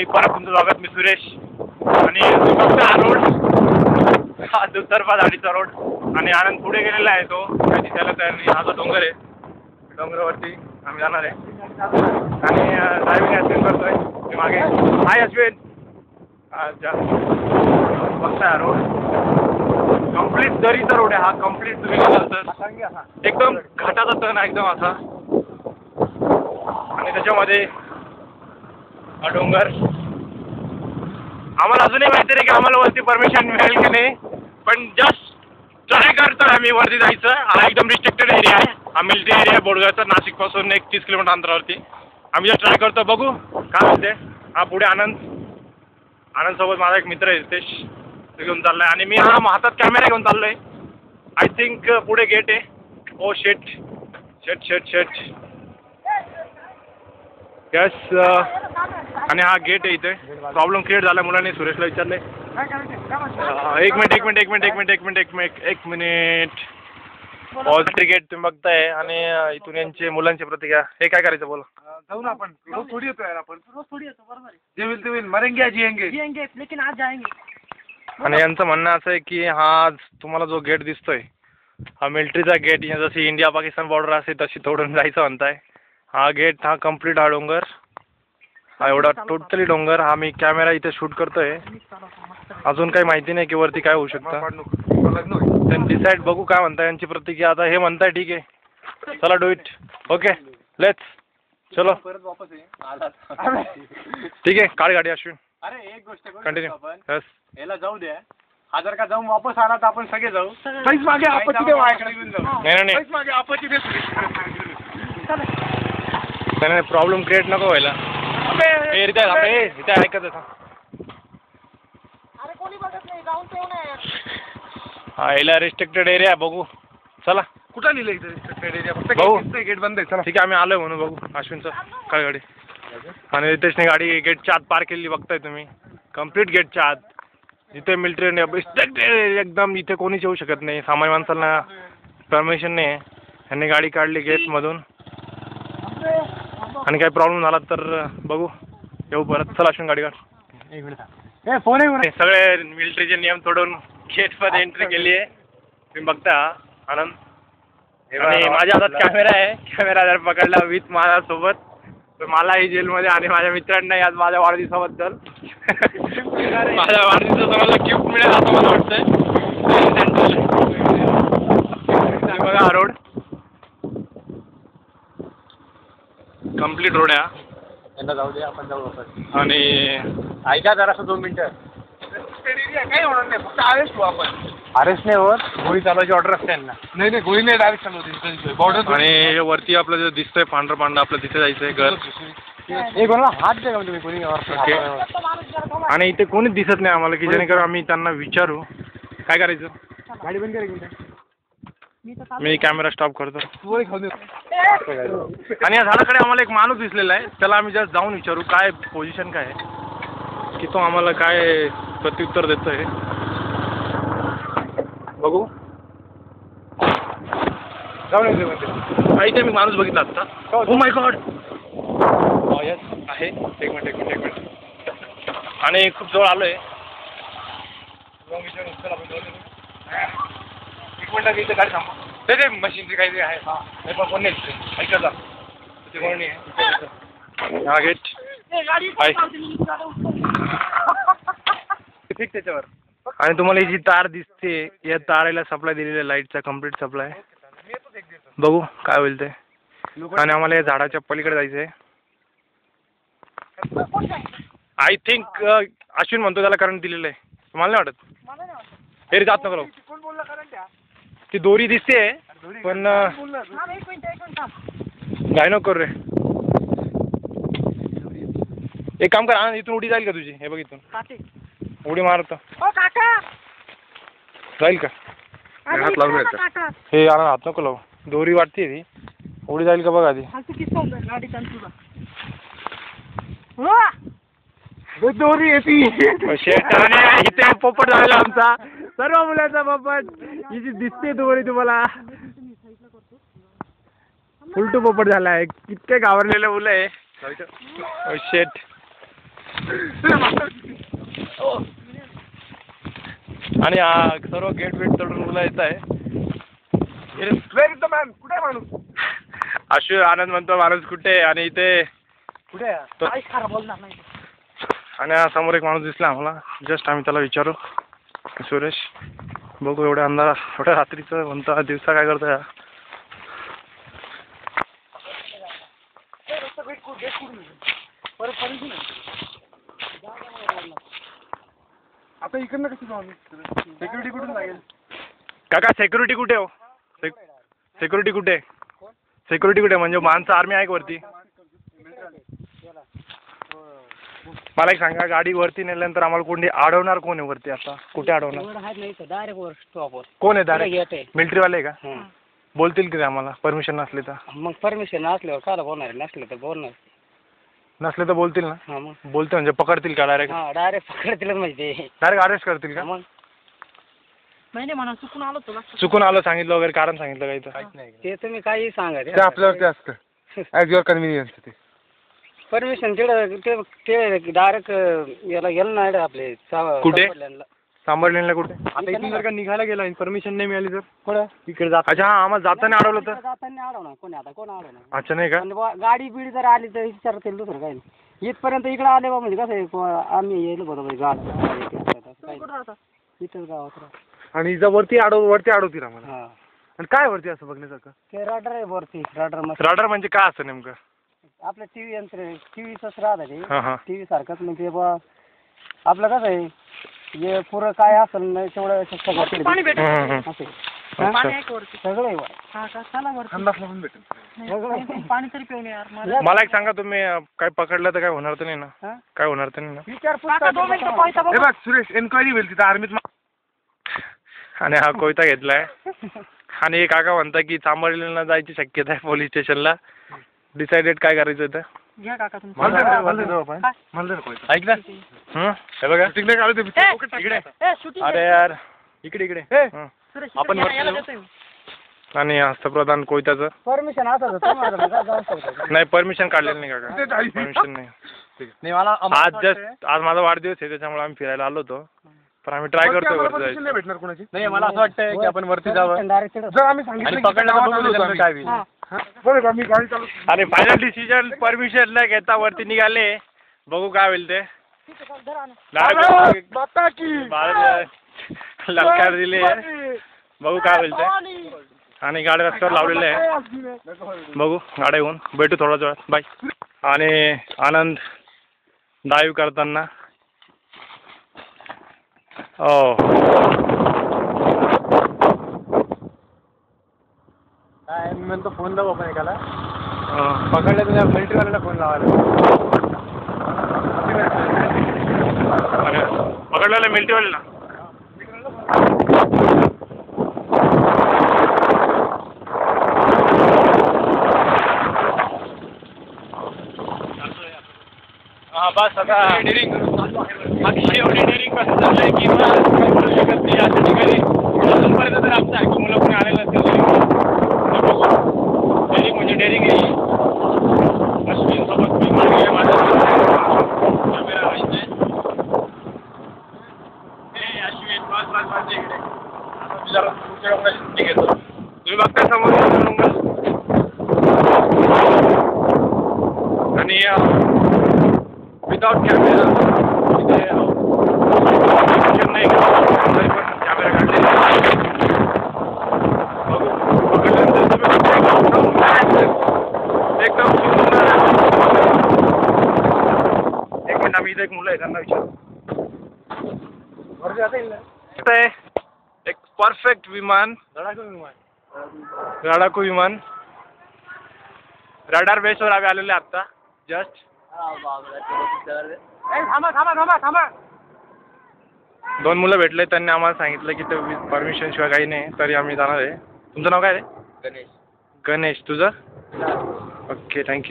परत तुमचं स्वागत. मी सुरेश आणि हा रोड हा दुतर्फा झाडीचा रोड आणि आनंद पुढे गेलेला आहे. तो काही दिसायला तयार नाही. हा जो डोंगर आहे डोंगरावरती आम्ही जाणार आहे आणि ड्रायव्हिंग ॲक्सिडेंट करतोय मी मागे. हाय अश्विन. बघताय हा रोड कम्प्लीट दरीचा रोड आहे हा. कम्प्लीट तुम्ही चालतं एकदम घाटाचा तण आहे एकदम असा आणि त्याच्यामध्ये हा डोंगर. आम्हाला अजूनही माहिती नाही की आम्हाला वरती परमिशन मिळेल की नाही, पण जस्ट ट्राय करतोय आम्ही वरती जायचं. हा एकदम रिस्ट्रिक्टेड एरिया आहे. हा मिलिटरी एरिया बोडगावचा, नाशिकपासून 30 किलोमीटर अंतरावरती. आम्ही जस्ट ट्राय करतो, बघू काय होते. हा पुढे आनंद सोबत माझा एक मित्र आहे रितेश, तो घेऊन चाललाय आणि मी हा हातात कॅमेरा घेऊन चाललोय. आय थिंक पुढे गेट आहे. ओ शेट शेट शेट शेट यस. आणि हा गेट आहे. इथे प्रॉब्लेम क्रिएट झाला. मुलांनी सुरेशला विचारले. एक मिनिट पॉझिटिव्ह गेट तुम्ही बघताय आणि इथून यांचे मुलांची प्रतिक्रिया. हे काय करायचं बोला. जाऊ ना आपण. रोज थोडी येतो यार आपण. रोज थोडी येतो. बरोबर आहे. जे होईल ते होईल. मरेंगे जिएंगे लेकिन आज जाएंगे. आणि यांचं म्हणणं असं आहे की हा तुम्हाला जो गेट दिसतोय हा मिलिटरीचा गेट. जशी इंडिया पाकिस्तान बॉर्डर असते तशी तोडून जायचं म्हणताय. हा गेट हा कम्प्लीट हा डोंगर हा एवढा टोटली डोंगर. हा मी कॅमेरा इथे शूट करतोय. अजून काही माहिती नाही की वरती काय होऊ शकतं. डिसाईड बघू काय म्हणताय यांची प्रतिक्रिया. आता हे म्हणताय ठीक आहे चला डू इट. ओके लेट्स चलो. ठीक आहे काढ गाडी अश्विन. अरे एक गोष्ट कंटिन्यू. यस याला जाऊ द्या. हा जर का जाऊन वापस आला तर आपण सगळे जाऊ. काहीच मागे आपत्ती दे वायाकडे घेऊन जाऊ. नाही मागे आपत्ती दे. नाही प्रॉब्लेम क्रिएट नको व्हायला. इथे ऐकत हा याला रिस्ट्रिक्टेड एरिया बघू चला. कुठं लिहिलं इथे रिस्ट्रिक्टेड एरिया. फक्त भाऊ गेट बंद आहे. चला ठीक आहे आम्ही आलोय म्हणून बघू. अश्विनचं काय गाडी आणि रितेशने गाडी गेटच्या आत पार्क केलेली बघताय तुम्ही. कम्प्लीट गेटच्या आत जिथे मिलिटरी रिस्ट्रिक्टेड एकदम. इथे कोणीच येऊ शकत नाही. सामान्य माणसांना परमिशन नाही आहे. ह्यांनी गाडी काढली गेटमधून आणि काही प्रॉब्लेम झाला तर बघू येऊ परत. चला अश्विन गाडी काढ. एक मिनिट फोन आहे. सगळे मिलिटरीचे नियम तोडून गेटमध्ये एंट्री केली आहे. तुम्ही बघता आनंद. आणि माझ्या हातात कॅमेरा आहे. कॅमेरा जर पकडला विथ माझ्यासोबत तर मलाही जेलमध्ये आणि माझ्या मित्रांनाही आज माझ्या वाढदिवसाबद्दल माझ्या वाढदिवसाबद्दल गिफ्ट मिळेल असं मला वाटतंय. बघा हा रोड कम्प्लीट रोड आहे. यांना जाऊ दे आपण जाऊ वापस. आणि ऐका जरासं 2 मिनिटं. काही होणार नाही. फक्त अरेस्ट हो आपण. अरेस्ट नाही होत. गोळी चालवायची ऑर्डर असते यांना. नाही गोळी नाही डायरेक्ट चालवते बॉर्डर. आणि वरती आपलं जे दिसतंय पांढरं आपलं तिथे जायचंय घर. कोणाला हात द्या का तुम्ही कोणी. आणि इथे कोणीच दिसत नाही आम्हाला की जेणेकरून आम्ही त्यांना विचारू काय करायचं. गाडी बंद करा. मी कॅमेरा स्टॉप करतो. आणि या झाडाकडे आम्हाला एक माणूस दिसलेला आहे. त्याला आम्ही जस्ट जाऊन विचारू काय पोझिशन काय आहे की तो आम्हाला काय प्रत्युत्तर देतोय बघू. जाऊन इथे मी माणूस बघितला आत्ता. Oh my God. यस आहे. एक मिनिट. आणि खूप जवळ आलोय. इथे गाडी थांबा. ते मशीनची काही आहे. नाही पण कोण नाही ऐका जा. तिथे कोण नाही आहे. हा गेट फिक्स त्याच्यावर. आणि तुम्हाला ही जी तार दिसते या तारेला सप्लाय दिलेला लाईटचा कम्प्लीट सप्लाय. बघू काय होईल ते. आणि आम्हाला या झाडाच्या पलीकडे जायचं आहे. आय थिंक अश्विन म्हणतो त्याला करंट दिलेलं आहे. मला नाही वाटत. हे जात नको. ती दोरी दिसते पण काय नको करू रे. एक काम कर इथून उडी जाईल का तुझी. हे बघ इथून उडी मारत जाईल का. हात लावून हे याला हात नको लावू. दोरी वाटते ती उडी जाईल का बघ आधी. दोरी येते. इथे पोपट झालेला आमचा सर्व मुलांचा पोपट. ही जी दिसते दोरी तुम्हाला फुलटू पोपट झाला आहे. कितके घाबरलेले मुलं आहे. शेट आणि हा सर्व गेट वेट चढून मुलं येत आहे. कुठे माणूस? अशू आनंद म्हणतो माणूस कुठे, आणि इथे कुठे आणि हा समोर एक माणूस दिसला आम्हाला. जस्ट आम्ही त्याला विचारू, सुरेश बघू एवढ्या अंधारा एवढ्या रात्रीचं म्हणता दिवसा काय करतोय. आता इकडनं कशी सिक्युरिटी कुठून लागेल? काका सेक्युरिटी कुठे हो? सेक्युरिटी कुठे? सेक्युरिटी कुठे म्हणजे माणसं आर्मी आहे का वरती? मला एक सांगा, गाडी वरती नेल्यानंतर आम्हाला कोणी अडवणार कोण आहे वरती? आता कुठे अडवणार? कोण आहे डायरेक्ट? मिलिटरीवाले का? बोलतील की आम्हाला परमिशन नसली तर? मग परमिशन असल्यावर काय बोलणार, नसलं तर बोलणार. नसले तर बोलतील ना? बोलते म्हणजे पकडतील का डायरेक्ट? डायरेक्ट पकडतील म्हणजे डायरेक्ट अरेस्ट करतील का? मग नाही म्हणा, चुकून आलो तुला, चुकून आलं सांगितलं वगैरे, कारण सांगितलं काही तर? ते तुम्ही काही सांगा, ते आपल्यावरती असतं ॲज युअर कन्व्हिनियन्स. ते परमिशन तिकडं ते डायरेक्ट याला गेलं नाही आपले कुठे? सांभाळलेला कुठे? आता इथून जर का निघायला गेला परमिशन नाही मिळाली तर पुढं इकडे जात. अच्छा, हा आम्हाला जाताना अडवलं तर? जाताना अडवणार कोणी, आता कोण अडवणार? अच्छा, नाही का? गाडी बिडी जर आली तर विचारतील, दुसरं काही नाही. इथपर्यंत इकडे आले बा म्हणजे कसं आहे, आम्ही येईल बरोबर गाडी इथंच गावात. आणि जर वरती अडवतील आम्हाला. हां, आणि काय वरती असं बघण्यासारखं? ते रडार आहे वरती, रडार राडार म्हणजे काय असं नेमकं? आपलं टीव्ही यंत्र, टीव्हीच राहतं ते. हां हां. टीव्ही सारखंच म्हणजे बा आपलं कसं आहे, जे पुरं काय असेल ना तेवढं सगळं असं अच्छा. सगळं आहे. मला एक सांगा, तुम्ही काय पकडलं तर काय होणार तर नाही ना? काय होणार तर नाही ना? हे बघ सुरेश, एन्क्वायरी होईल तिथं आर्मीत. आणि हा कोयता घेतलाय. आणि काका म्हणता की चांबरलीला जायची शक्यता आहे पोलीस स्टेशनला. डिसाइडेड काय करायचं होतं? ऐक ना, हे बघा इकडे. अरे यार इकडे इकडे. आपण आणि हस्तप्रधान कोयत्याचं परमिशन असं नाही, परमिशन काढलेलं नाही काका, परमिशन नाही. आज माझा वाढदिवस आहे त्याच्यामुळे आम्ही फिरायला आलो होतो, पण आम्ही ट्राय करतोय वरती जायचं. नाही भेटणार कोणाची. नाही, मला असं वाटतं की आपण वरती जावं. जर आम्ही सांगितलं पकडलं काय होईल. आणि फायनल डिसिजन परमिशन न घेता वरती निघाले, बघू काय होईल ते. लष्कर दिले, बघू काय होईल ते. आणि गाड्या रस्त्यावर लावलेले आहे, बघू गाड्या येऊन भेटू थोड्याच वेळात. बाय. आणि आनंद डाईव्ह करताना काय मी म्हणतो फोन लावू आपण एकाला. पकडलं तुझ्या मिलिटरीवाल्याला फोन लावायला. पकडलेला मिलिटरीवाल्याला. हा बस आता डेअरिंग एवढी डेअरिंग कसं चाललंय की शकत नाही अशा ठिकाणी अजूनपर्यंत तर आमचं आहे मुलं कोणी आलेलं असेल डेअरिंग म्हणजे डेअरिंग आहे. अश्विनसोबत मी मागे माझा कॅमेरा राहायचे. हे अश्विन बस बस बस इकडे. आता मी जरा पुढच्या डोंगराची सुट्टी घेतो. तुम्ही बघताय समोर डोंगर. आणि विदाउट कॅमेरा तिथे नाही तरी पण कॅमेरा काढलेला बघू. पकडल्यानंतर एकदम सुंदर. एक मिनिट, आम्ही इथे एक मुलं आहे त्यांना विचारू. एक परफेक्ट विमान, लढाकू विमान रडार बेसवर आम्ही आलेले आत्ता जस्ट. दोन मुलं भेटले, त्यांनी आम्हाला सांगितलं की ते परमिशन शिवाय काही नाही, तरी आम्ही जाणार आहे. तुमचं नाव काय रे? गणेश. गणेश, तुझं? Okay, thank you.